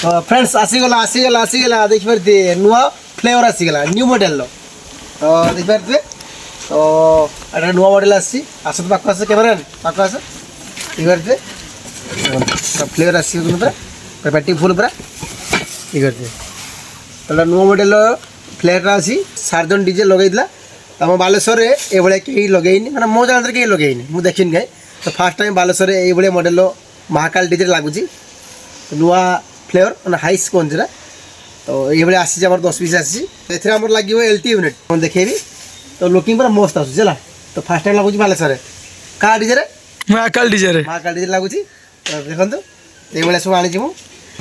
तो फ्रेंड्स आसीगला देखि पारती नुआ फ्लेवर आसीगला न्यू मॉडल लो तो देखि पारती तो एटा नुआ मॉडल आसी आसत पाक आसे कैमरा पाक आसे देखि पारती तो फ्लेवर आसी पूरा पेटी फुल पूरा देखि पारती तो नुआ मॉडल फ्लेवर आसी सार्जन डीजे लगैदिला तम बालेश्वर रे ए भले केही लगैनी माने मो जानतर केही लगैनी मु देखिन गए तो फर्स्ट टाइम बालेश्वर रे ए भले मॉडल महाकाल डीजे लागुची नुआ फ्लेवर मैंने हाइस कौन जरा तो ये आसी 10 पीस आसी लगे LT यूनिट मैं देखेबी तो लुकिंग पूरा मस्त आस तो फास्ट टाइम लगुच बालेश्वर क्या डीजे महाकाल डीजे लगुच देखो ये सब आनी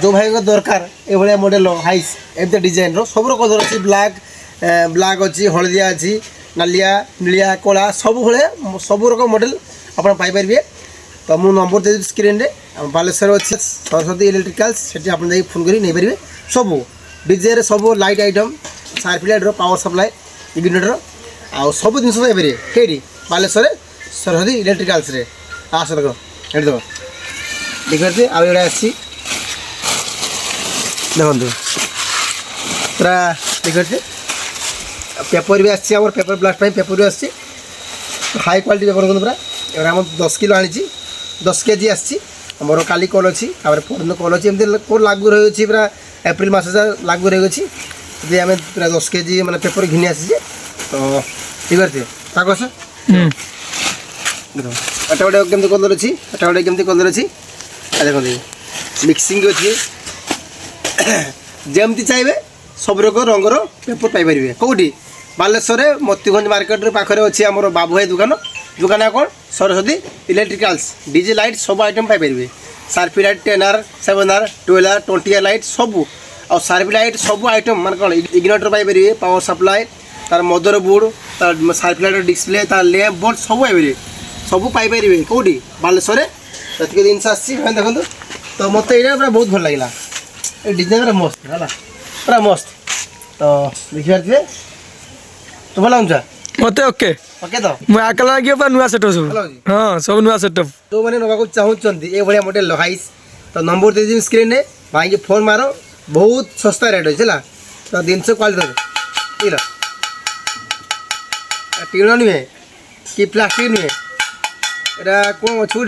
जो भाई को दरकार ये मॉडल हाइस एम डिजाइन सब कलर अच्छी ब्लैक अच्छी हलदिया अच्छी नालिया नीलिया कला सब सब रकम मॉडल आप पाइपर तो मु नंबर दे स्क्रीन रे बालेश्वर अच्छे सरस्वती इलेक्ट्रिकल्स से आप फोन कर नहीं पारे सब डीजे रे सब light item सार्फिलाइट power supply igniter आ सब जिन पाइपर कई बालेश्वर सरस्वती इलेक्ट्रिकल्स रे आस देख ये देख देखते आगे आसी देखो पूरा देखते पेपर भी आम पेपर ब्लास्ट पेपर भी आसी हाई क्वालिटी पेपर देखो पूरा एवं 10 किलो आनी 10 केजी आमर काली कल अच्छी परदिन कल अच्छी एमती कौन लागू रही पूरा एप्रिल मस लागू रही जी आम पूरा 10 केजी मैंने पेपर घिनी आसी तो ठीक है ताकस एटा गोटे केमती कलर अच्छी एटा गोटे केमती कलर अच्छी देखो मिक्सिंग अच्छी जमती चाहिए सब रक रंगर पेपर पाइपर कौटी बालेश्वर मोतीगंज मार्केट पाखे अच्छी आम बाबू भाई दुकान दुकान कौन सरस्वती इलेक्ट्रिकल्स डीजे लाइट सब आइटम पाइपर sharpy light 10R 7R 12R 20R light सब आ सार्फी लाइट सब आइटम मान कौन इग्निटर पाइपर पावर सप्लाई तार मदर बोर्ड तार सार्फी लाइट डिस्प्ले तार लैंप बोर्ड सब पाइपर सब पाइपर कौटी बालेश्वर ये जिन देखो तो मत ये बहुत भल लगे डिजाइन पूरा मस्त है पूरा मस्त तो देखी पारे तो भल लगे मत ओके ओके तो मैं आकला लगे नुआ सेटअप सब हाँ सब नुआ सेटअप जो मैंने नवा चाहते ये भाया मॉडल हाइस तो नंबर दे दी स्क्रीन में भाई फोन मारो बहुत सस्ता रेट अच्छे तो जिन क्वालिटी ठीक है टीण नुहे कि प्लास्टिक नुहे यहाँ कौन अच्छे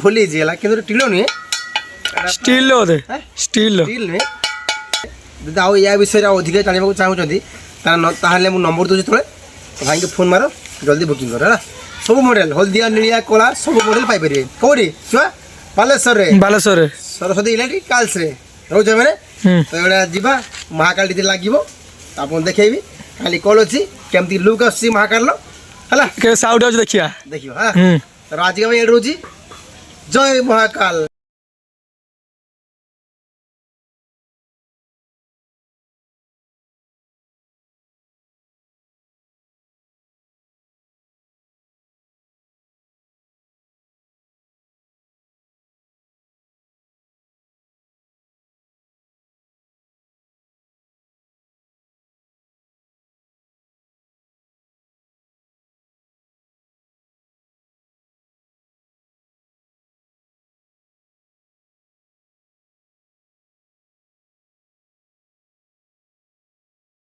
भूली कि टीण नुहे स्टील स्टील नुहे दीदी आउ या विषय अधिक जानवा चाहूँगी मु नंबर दूसरी तले तो भाई फोन मारो जल्दी बुकिंग कर सब मॉडल हल्दिया नीलिया कला सब मॉडल पाइपर कौटी छुआ बालेश्वर सरस्वती इलेक्ट्रिकल्स रोज मैंने तो ये जावा महाकाल डीजे लगे आप देखेबी खाली कल अच्छी केमती लुक आसी महाकाल है साउंड देखिए देखिए हाँ तो आज रोजी जय महाकाल।